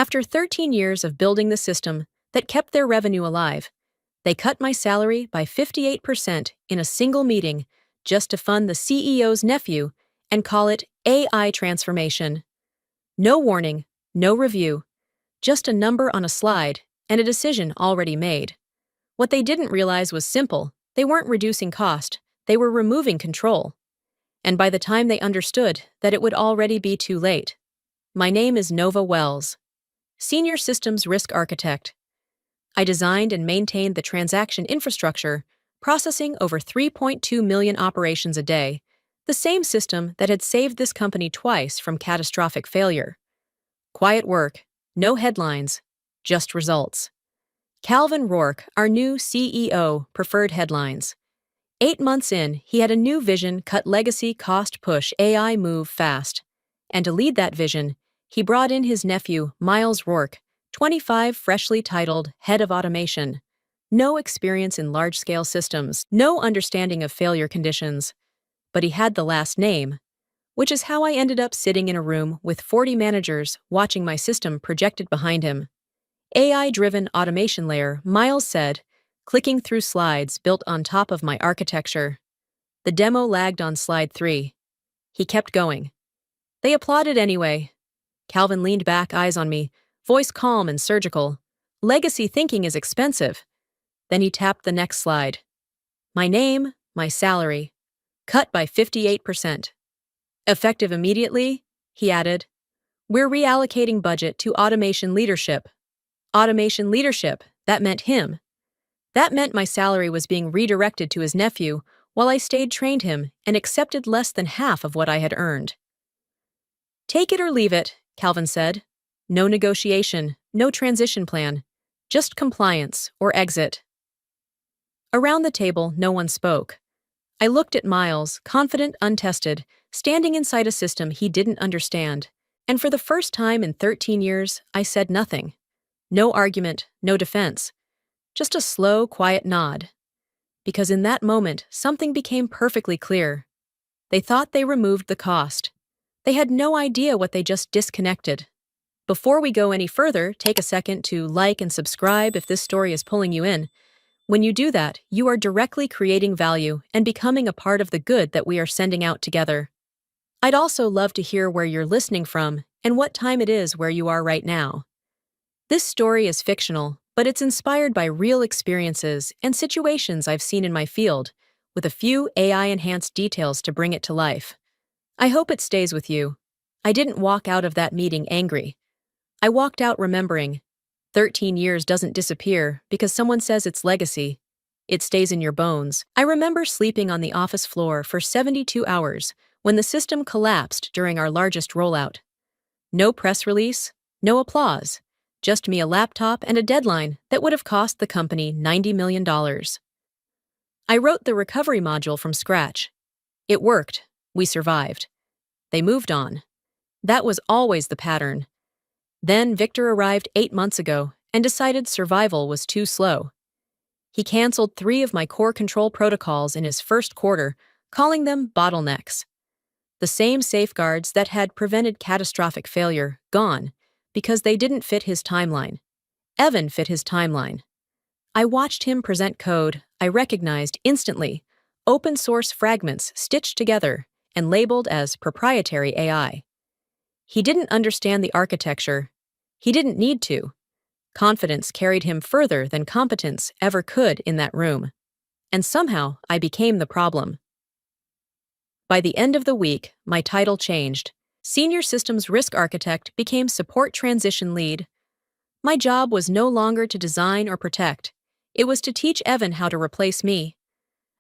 After 13 years of building the system that kept their revenue alive, they cut my salary by 58% in a single meeting just to fund the CEO's nephew and call it AI transformation. No warning, no review, just a number on a slide and a decision already made. What they didn't realize was simple. They weren't reducing cost, they were removing control. And by the time they understood that it would already be too late. My name is Nova Wells, Senior Systems Risk Architect. I designed and maintained the transaction infrastructure, processing over 3.2 million operations a day, the same system that had saved this company twice from catastrophic failure. Quiet work, no headlines, just results. Calvin Rourke, our new CEO, preferred headlines. 8 months in, he had a new vision: cut legacy, cost, push AI, move fast. And to lead that vision, he brought in his nephew, Miles Rourke, 25, freshly titled Head of Automation. No experience in large-scale systems, no understanding of failure conditions. But he had the last name, which is how I ended up sitting in a room with 40 managers watching my system projected behind him. AI-driven automation layer, Miles said, clicking through slides built on top of my architecture. The demo lagged on slide 3. He kept going. They applauded anyway. Calvin leaned back, eyes on me, voice calm and surgical. Legacy thinking is expensive. Then he tapped the next slide. My name, my salary. Cut by 58%. Effective immediately, he added. We're reallocating budget to automation leadership. Automation leadership, that meant him. That meant my salary was being redirected to his nephew while I trained him and accepted less than half of what I had earned. Take it or leave it, Calvin said. No negotiation, no transition plan, just compliance or exit. Around the table, no one spoke. I looked at Miles, confident, untested, standing inside a system he didn't understand. And for the first time in 13 years, I said nothing. No argument, no defense. Just a slow, quiet nod. Because in that moment, something became perfectly clear. They thought they removed the cost. They had no idea what they just disconnected. Before we go any further, take a second to like and subscribe if this story is pulling you in. When you do that, you are directly creating value and becoming a part of the good that we are sending out together. I'd also love to hear where you're listening from and what time it is where you are right now. This story is fictional, but it's inspired by real experiences and situations I've seen in my field, with a few AI-enhanced details to bring it to life. I hope it stays with you. I didn't walk out of that meeting angry. I walked out remembering. 13 years doesn't disappear because someone says it's legacy. It stays in your bones. I remember sleeping on the office floor for 72 hours when the system collapsed during our largest rollout. No press release, no applause. Just me, a laptop, and a deadline that would have cost the company $90 million. I wrote the recovery module from scratch. It worked. We survived. They moved on. That was always the pattern. Then Victor arrived 8 months ago and decided survival was too slow. He canceled 3 of my core control protocols in his first quarter, calling them bottlenecks. The same safeguards that had prevented catastrophic failure, gone, because they didn't fit his timeline. Evan fit his timeline. I watched him present code I recognized instantly, open source fragments stitched together and labeled as proprietary AI. He didn't understand the architecture. He didn't need to. Confidence carried him further than competence ever could in that room. And somehow I became the problem. By the end of the week, my title changed. Senior Systems Risk Architect became Support Transition Lead. My job was no longer to design or protect. It was to teach Evan how to replace me.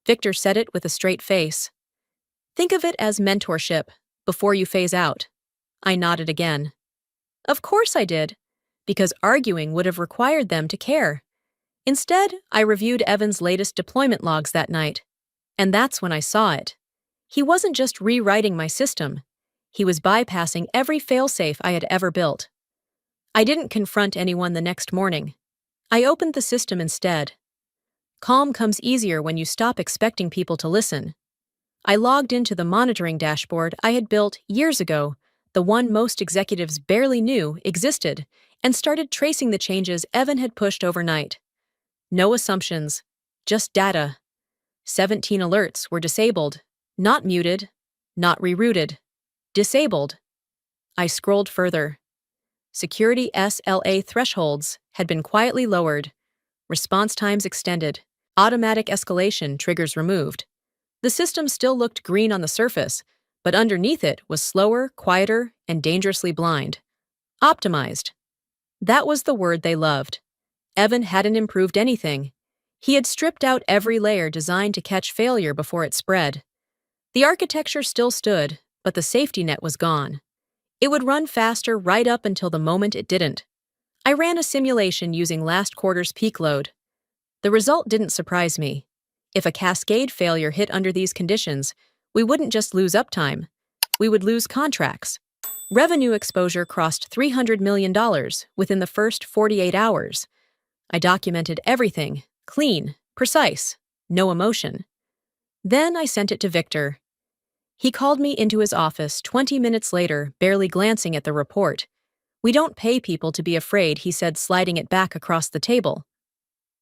Victor said it with a straight face. Think of it as mentorship, before you phase out. I nodded again. Of course I did, because arguing would have required them to care. Instead, I reviewed Evan's latest deployment logs that night. And that's when I saw it. He wasn't just rewriting my system. He was bypassing every failsafe I had ever built. I didn't confront anyone the next morning. I opened the system instead. Calm comes easier when you stop expecting people to listen. I logged into the monitoring dashboard I had built years ago, the one most executives barely knew existed, and started tracing the changes Evan had pushed overnight. No assumptions, just data. 17 alerts were disabled, not muted, not rerouted. Disabled. I scrolled further. Security SLA thresholds had been quietly lowered, response times extended, automatic escalation triggers removed. The system still looked green on the surface, but underneath it was slower, quieter, and dangerously blind. Optimized. That was the word they loved. Evan hadn't improved anything. He had stripped out every layer designed to catch failure before it spread. The architecture still stood, but the safety net was gone. It would run faster right up until the moment it didn't. I ran a simulation using last quarter's peak load. The result didn't surprise me. If a cascade failure hit under these conditions, we wouldn't just lose uptime, we would lose contracts. Revenue exposure crossed $300 million within the first 48 hours. I documented everything, clean, precise, no emotion. Then I sent it to Victor. He called me into his office 20 minutes later, barely glancing at the report. "We don't pay people to be afraid," he said, sliding it back across the table.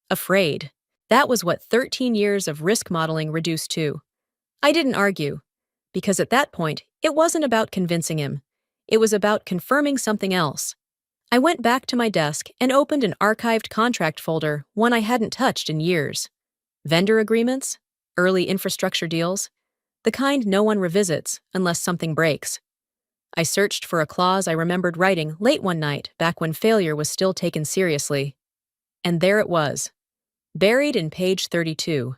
Afraid. That was what 13 years of risk modeling reduced to. I didn't argue, because at that point, it wasn't about convincing him. It was about confirming something else. I went back to my desk and opened an archived contract folder, one I hadn't touched in years. Vendor agreements, early infrastructure deals, the kind no one revisits unless something breaks. I searched for a clause I remembered writing late one night back when failure was still taken seriously. And there it was, buried in page 32.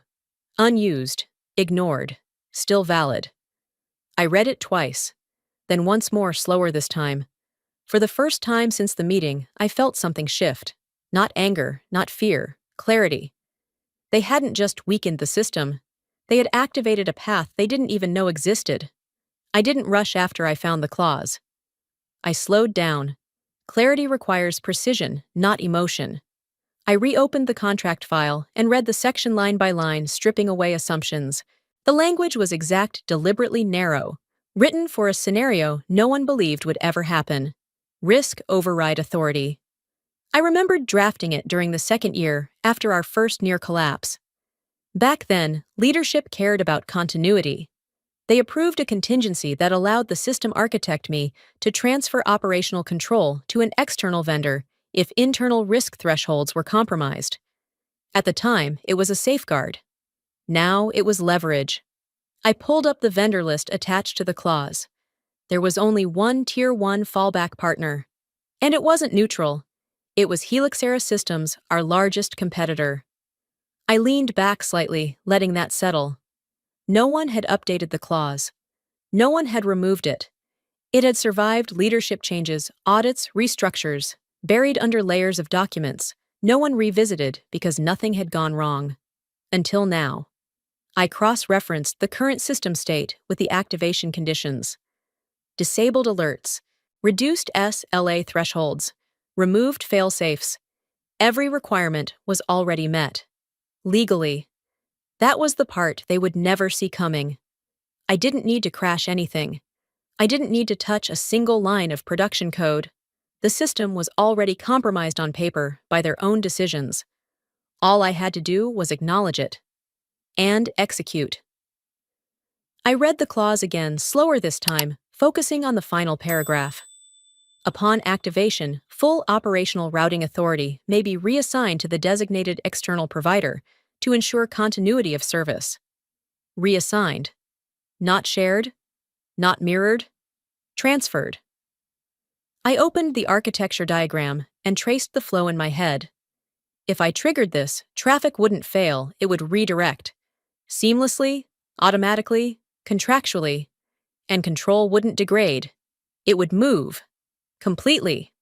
Unused, ignored, still valid. I read it twice, then once more, slower this time. For the first time since the meeting, I felt something shift. Not anger, not fear, clarity. They hadn't just weakened the system. They had activated a path they didn't even know existed. I didn't rush after I found the clause. I slowed down. Clarity requires precision, not emotion. I reopened the contract file and read the section line by line, stripping away assumptions. The language was exact, deliberately narrow, written for a scenario no one believed would ever happen. Risk override authority. I remembered drafting it during the second year after our first near collapse. Back then, leadership cared about continuity. They approved a contingency that allowed the system architect me to transfer operational control to an external vendor if internal risk thresholds were compromised. At the time, it was a safeguard. Now it was leverage. I pulled up the vendor list attached to the clause. There was only one Tier 1 fallback partner. And it wasn't neutral. It was Helixera Systems, our largest competitor. I leaned back slightly, letting that settle. No one had updated the clause. No one had removed it. It had survived leadership changes, audits, restructures, buried under layers of documents. No one revisited because nothing had gone wrong. Until now. I cross-referenced the current system state with the activation conditions. Disabled alerts, reduced SLA thresholds, removed fail-safes. Every requirement was already met. Legally. That was the part they would never see coming. I didn't need to crash anything. I didn't need to touch a single line of production code. The system was already compromised on paper by their own decisions. All I had to do was acknowledge it. And execute. I read the clause again, slower this time, focusing on the final paragraph. Upon activation, full operational routing authority may be reassigned to the designated external provider to ensure continuity of service. Reassigned. Not shared. Not mirrored. Transferred. I opened the architecture diagram and traced the flow in my head. If I triggered this, traffic wouldn't fail, it would redirect. Seamlessly, automatically, contractually, and control wouldn't degrade. It would move. Completely.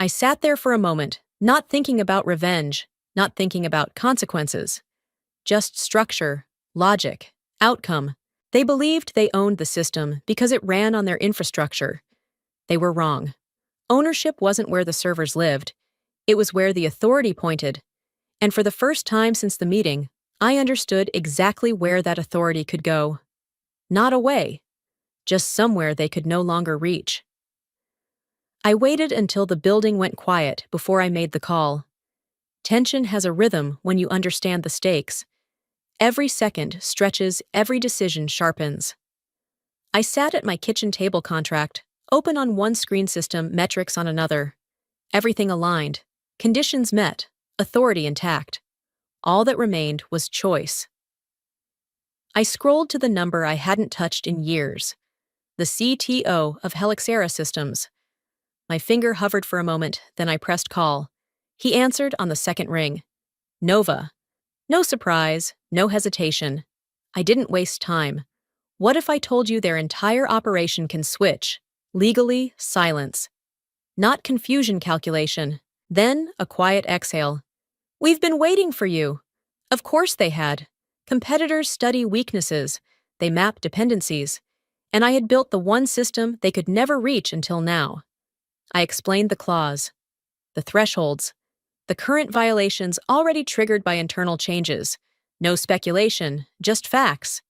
I sat there for a moment, not thinking about revenge, not thinking about consequences. Just structure, logic, outcome. They believed they owned the system because it ran on their infrastructure. They were wrong. Ownership wasn't where the servers lived. It was where the authority pointed. And for the first time since the meeting, I understood exactly where that authority could go. Not away. Just somewhere they could no longer reach. I waited until the building went quiet before I made the call. Tension has a rhythm when you understand the stakes. Every second stretches, every decision sharpens. I sat at my kitchen table contract, open on one screen system, metrics on another. Everything aligned, conditions met, authority intact. All that remained was choice. I scrolled to the number I hadn't touched in years, the CTO of Helixera Systems. My finger hovered for a moment, then I pressed call. He answered on the second ring. Nova. No surprise, no hesitation. I didn't waste time. What if I told you their entire operation can switch? Legally, silence. Not confusion calculation. Then, a quiet exhale. We've been waiting for you. Of course they had. Competitors study weaknesses. They map dependencies. And I had built the one system they could never reach until now. I explained the clause, the thresholds, the current violations already triggered by internal changes. No speculation, just facts.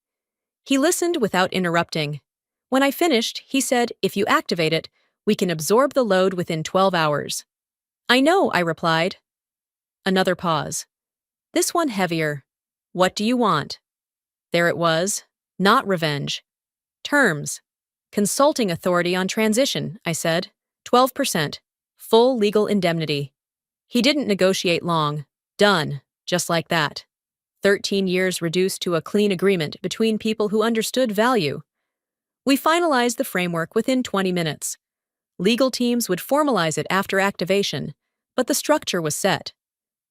He listened without interrupting. When I finished, he said, if you activate it, we can absorb the load within 12 hours. I know, I replied. Another pause. This one heavier. What do you want? There it was. Not revenge. Terms. Consulting authority on transition, I said. 12%. Full legal indemnity. He didn't negotiate long. Done. Just like that. 13 years reduced to a clean agreement between people who understood value. We finalized the framework within 20 minutes. Legal teams would formalize it after activation, but the structure was set.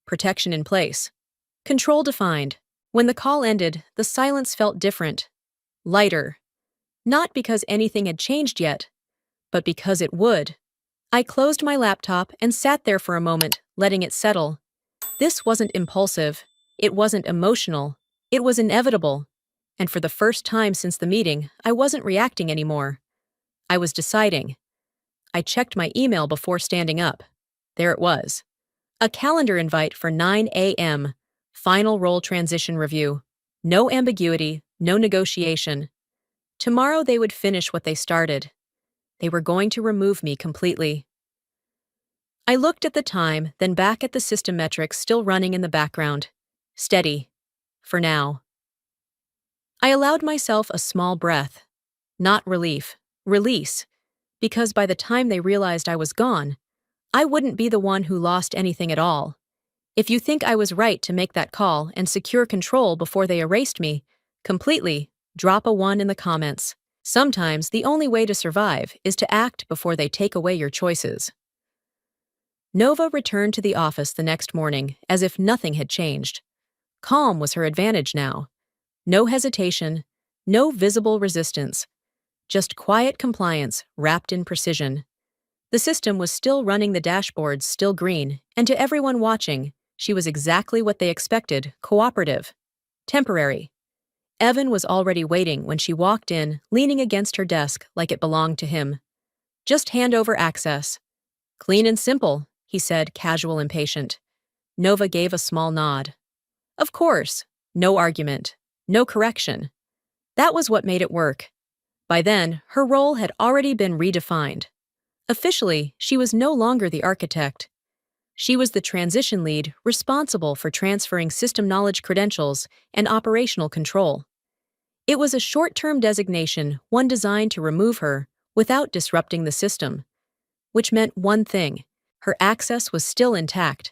Protection in place. Control defined. When the call ended, the silence felt different. Lighter. Not because anything had changed yet, but because it would. I closed my laptop and sat there for a moment, letting it settle. This wasn't impulsive. It wasn't emotional. It was inevitable. And for the first time since the meeting, I wasn't reacting anymore. I was deciding. I checked my email before standing up. There it was. A calendar invite for 9 a.m. Final role transition review. No ambiguity, no negotiation. Tomorrow they would finish what they started. They were going to remove me completely. I looked at the time, then back at the system metrics still running in the background. Steady. For now. I allowed myself a small breath. Not relief. Release. Because by the time they realized I was gone, I wouldn't be the one who lost anything at all. If you think I was right to make that call and secure control before they erased me completely, drop a 1 in the comments. Sometimes the only way to survive is to act before they take away your choices. Nova returned to the office the next morning as if nothing had changed. Calm was her advantage now. No hesitation, no visible resistance. Just quiet compliance wrapped in precision. The system was still running, the dashboards still green, and to everyone watching, she was exactly what they expected, cooperative. Temporary. Evan was already waiting when she walked in, leaning against her desk like it belonged to him. Just hand over access. Clean and simple, he said, casual, impatient. Nova gave a small nod. Of course. No argument. No correction. That was what made it work. By then, her role had already been redefined. Officially, she was no longer the architect. She was the transition lead responsible for transferring system knowledge, credentials, and operational control. It was a short-term designation, one designed to remove her without disrupting the system. Which meant one thing: her access was still intact.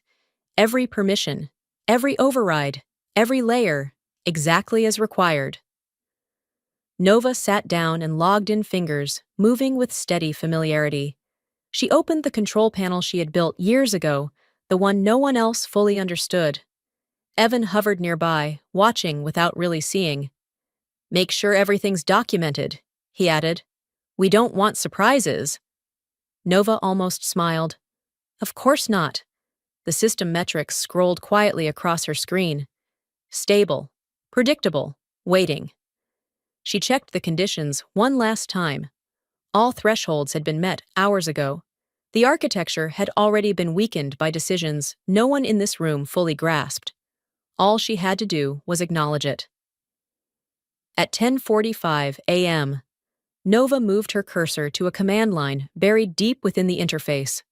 Every permission, every override, every layer, exactly as required. Nova sat down and logged in, fingers moving with steady familiarity. She opened the control panel she had built years ago, the one no one else fully understood. Evan hovered nearby, watching without really seeing. Make sure everything's documented, he added. We don't want surprises. Nova almost smiled. Of course not. The system metrics scrolled quietly across her screen. Stable, predictable, waiting. She checked the conditions one last time. All thresholds had been met hours ago. The architecture had already been weakened by decisions no one in this room fully grasped. All she had to do was acknowledge it. At 10:45 a.m., Nova moved her cursor to a command line buried deep within the interface.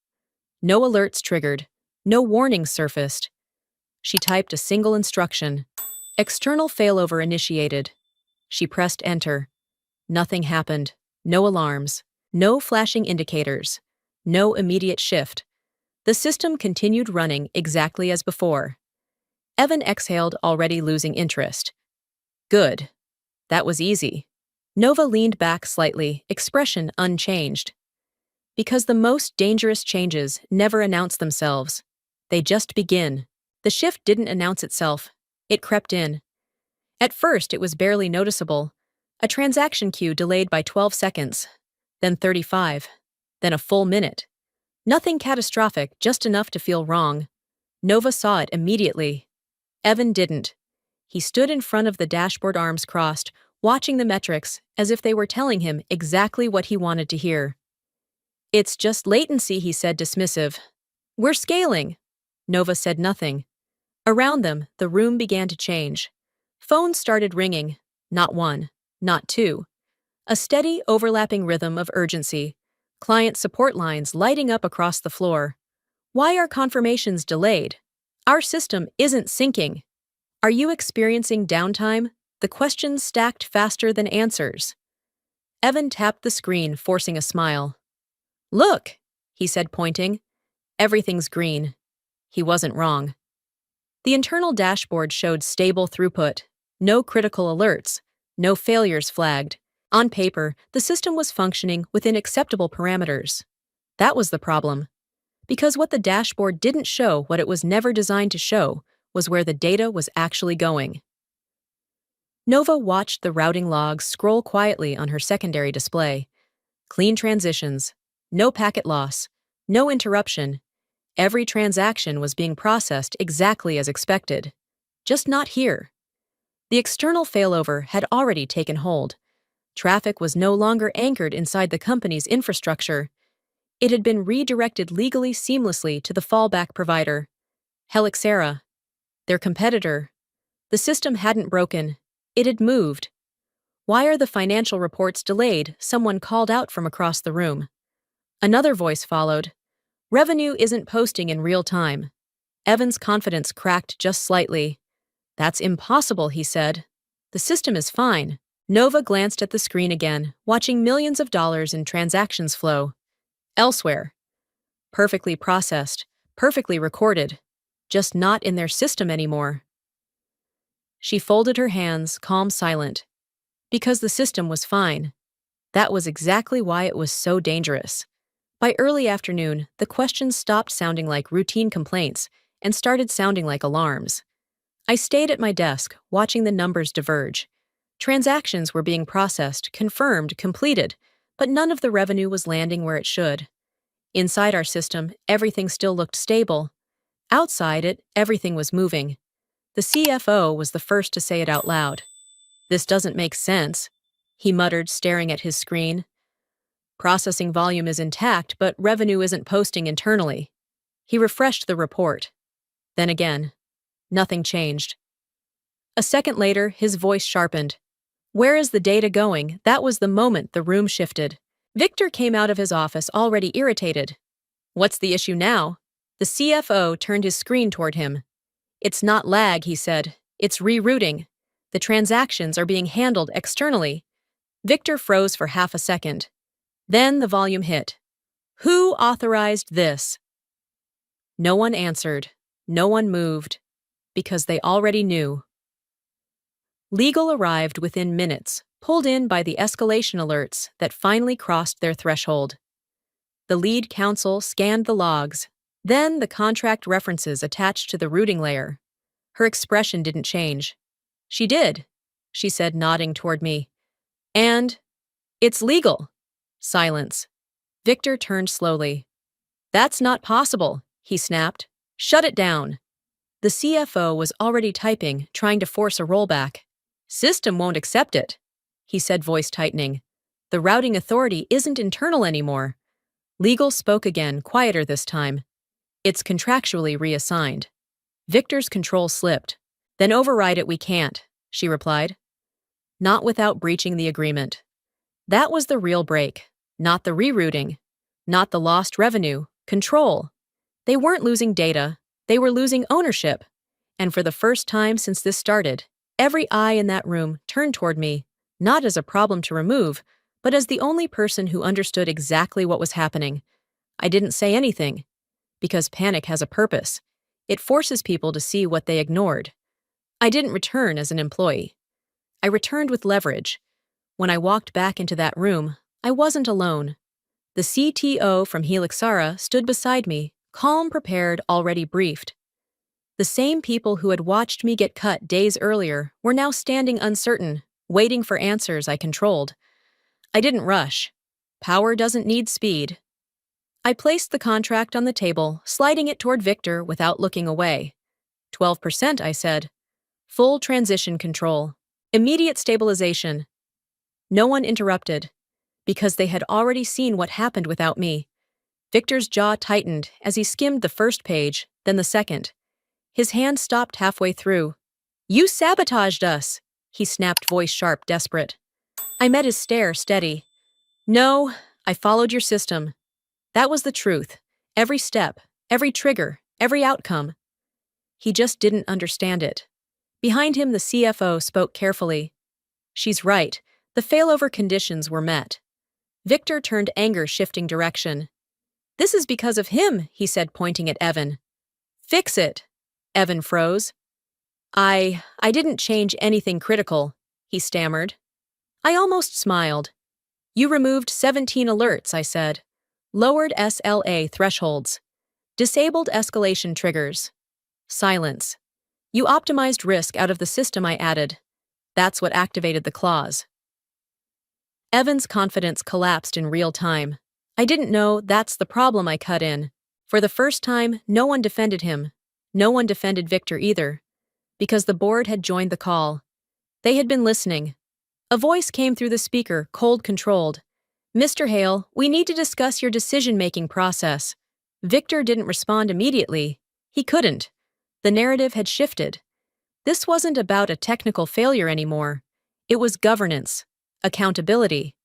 No alerts triggered, no warnings surfaced. She typed a single instruction. External failover initiated. She pressed enter. Nothing happened. No alarms. No flashing indicators. No immediate shift. The system continued running exactly as before. Evan exhaled, already losing interest. Good. That was easy. Nova leaned back slightly, expression unchanged. Because the most dangerous changes never announce themselves. They just begin. The shift didn't announce itself. It crept in. At first, it was barely noticeable. A transaction queue delayed by 12 seconds, then 35, then a full minute. Nothing catastrophic, just enough to feel wrong. Nova saw it immediately. Evan didn't. He stood in front of the dashboard, arms crossed, watching the metrics as if they were telling him exactly what he wanted to hear. It's just latency, he said, dismissive. We're scaling. Nova said nothing. Around them, the room began to change. Phones started ringing. Not one, not two. A steady, overlapping rhythm of urgency. Client support lines lighting up across the floor. Why are confirmations delayed? Our system isn't syncing. Are you experiencing downtime? The questions stacked faster than answers. Evan tapped the screen, forcing a smile. Look, he said, pointing. Everything's green. He wasn't wrong. The internal dashboard showed stable throughput, no critical alerts, no failures flagged. On paper, the system was functioning within acceptable parameters. That was the problem. Because what the dashboard didn't show, what it was never designed to show, was where the data was actually going. Nova watched the routing logs scroll quietly on her secondary display. Clean transitions, no packet loss, no interruption. Every transaction was being processed exactly as expected. Just not here. The external failover had already taken hold. Traffic was no longer anchored inside the company's infrastructure. It had been redirected legally seamlessly to the fallback provider, Helixera, their competitor. The system hadn't broken. It had moved. Why are the financial reports delayed? Someone called out from across the room. Another voice followed. Revenue isn't posting in real time. Evan's confidence cracked just slightly. That's impossible, he said. The system is fine. Nova glanced at the screen again, watching millions of dollars in transactions flow. Elsewhere. Perfectly processed, perfectly recorded. Just not in their system anymore. She folded her hands, calm, silent. Because the system was fine. That was exactly why it was so dangerous. By early afternoon, the questions stopped sounding like routine complaints and started sounding like alarms. I stayed at my desk, watching the numbers diverge. Transactions were being processed, confirmed, completed, but none of the revenue was landing where it should. Inside our system, everything still looked stable. Outside it, everything was moving. The CFO was the first to say it out loud. This doesn't make sense, he muttered, staring at his screen. Processing volume is intact, but revenue isn't posting internally. He refreshed the report. Then again, nothing changed. A second later, his voice sharpened. Where is the data going? That was the moment the room shifted. Victor came out of his office, already irritated. What's the issue now? The CFO turned his screen toward him. It's not lag, he said. It's rerouting. The transactions are being handled externally. Victor froze for half a second. Then the volume hit. Who authorized this? No one answered. No one moved. Because they already knew. Legal arrived within minutes, pulled in by the escalation alerts that finally crossed their threshold. The lead counsel scanned the logs, then the contract references attached to the routing layer. Her expression didn't change. She did, she said, nodding toward me. And it's legal. Silence. Victor turned slowly. That's not possible, he snapped. Shut it down. The CFO was already typing, trying to force a rollback. System won't accept it, he said, voice tightening. The routing authority isn't internal anymore. Legal spoke again, quieter this time. It's contractually reassigned. Victor's control slipped. Then override it we can't, she replied. Not without breaching the agreement. That was the real break, not the rerouting, not the lost revenue, control. They weren't losing data, they were losing ownership. And for the first time since this started, every eye in that room turned toward me, not as a problem to remove, but as the only person who understood exactly what was happening. I didn't say anything, because panic has a purpose. It forces people to see what they ignored. I didn't return as an employee. I returned with leverage. When I walked back into that room, I wasn't alone. The CTO from Helixara stood beside me, calm, prepared, already briefed. The same people who had watched me get cut days earlier were now standing uncertain, waiting for answers I controlled. I didn't rush. Power doesn't need speed. I placed the contract on the table, sliding it toward Victor without looking away. 12%, I said. Full transition control. Immediate stabilization. No one interrupted, because they had already seen what happened without me. Victor's jaw tightened as he skimmed the first page, then the second. His hand stopped halfway through. "You sabotaged us," he snapped, voice sharp, desperate. I met his stare, steady. "No, I followed your system. That was the truth. Every step, every trigger, every outcome." He just didn't understand it. Behind him, the CFO spoke carefully. "She's right. The failover conditions were met." Victor turned, anger shifting direction. "This is because of him," he said, pointing at Evan. "Fix it." Evan froze. I didn't change anything critical," he stammered. I almost smiled. "You removed 17 alerts," I said. "Lowered SLA thresholds. Disabled escalation triggers." Silence. "You optimized risk out of the system," I added. "That's what activated the clause." Evan's confidence collapsed in real time. I didn't know that's the problem, I cut in. For the first time, no one defended him. No one defended Victor either. Because the board had joined the call. They had been listening. A voice came through the speaker, cold, controlled. "Mr. Hale, we need to discuss your decision-making process." Victor didn't respond immediately. He couldn't. The narrative had shifted. This wasn't about a technical failure anymore. It was governance, accountability.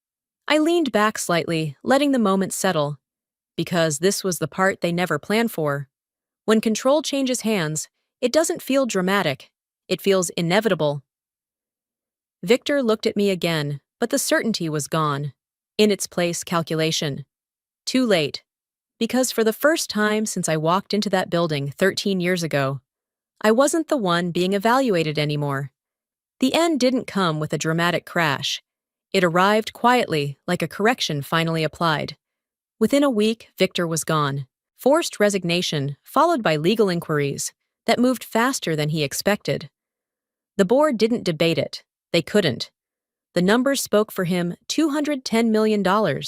I leaned back slightly, letting the moment settle. Because this was the part they never planned for. When control changes hands, it doesn't feel dramatic. It feels inevitable. Victor looked at me again, but the certainty was gone. In its place, calculation. Too late. Because for the first time since I walked into that building 13 years ago, I wasn't the one being evaluated anymore. The end didn't come with a dramatic crash. It arrived quietly, like a correction finally applied. Within a week, Victor was gone. Forced resignation, followed by legal inquiries, that moved faster than he expected. The board didn't debate it. They couldn't. The numbers spoke for him. $210 million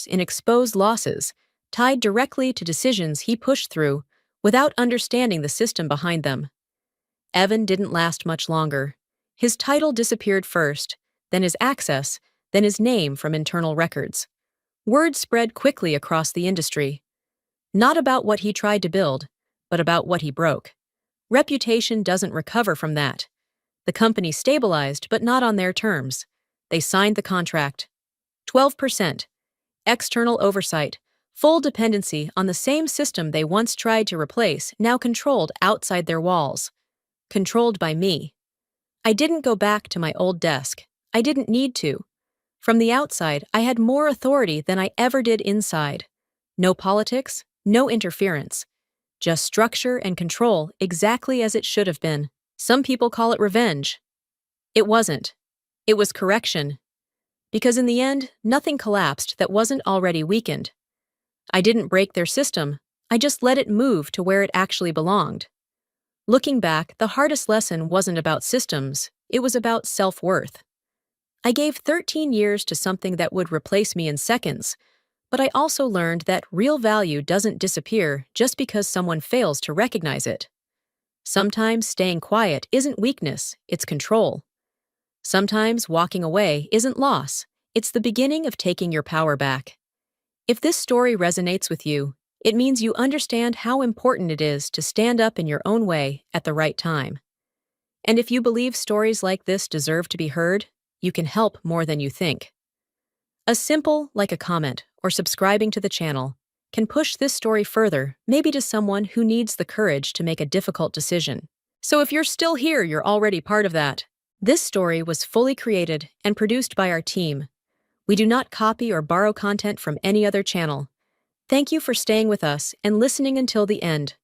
in exposed losses, tied directly to decisions he pushed through without understanding the system behind them. Evan didn't last much longer. His title disappeared first, then his access, then his name from internal records. Word spread quickly across the industry. Not about what he tried to build, but about what he broke. Reputation doesn't recover from that. The company stabilized, but not on their terms. They signed the contract. 12%. External oversight. Full dependency on the same system they once tried to replace, now controlled outside their walls. Controlled by me. I didn't go back to my old desk. I didn't need to. From the outside, I had more authority than I ever did inside. No politics, no interference. Just structure and control, exactly as it should have been. Some people call it revenge. It wasn't. It was correction. Because in the end, nothing collapsed that wasn't already weakened. I didn't break their system. I just let it move to where it actually belonged. Looking back, the hardest lesson wasn't about systems. It was about self-worth. I gave 13 years to something that would replace me in seconds, but I also learned that real value doesn't disappear just because someone fails to recognize it. Sometimes staying quiet isn't weakness, it's control. Sometimes walking away isn't loss, it's the beginning of taking your power back. If this story resonates with you, it means you understand how important it is to stand up in your own way at the right time. And if you believe stories like this deserve to be heard, you can help more than you think. A simple, like a comment, or subscribing to the channel, can push this story further, maybe to someone who needs the courage to make a difficult decision. So if you're still here, you're already part of that. This story was fully created and produced by our team. We do not copy or borrow content from any other channel. Thank you for staying with us and listening until the end.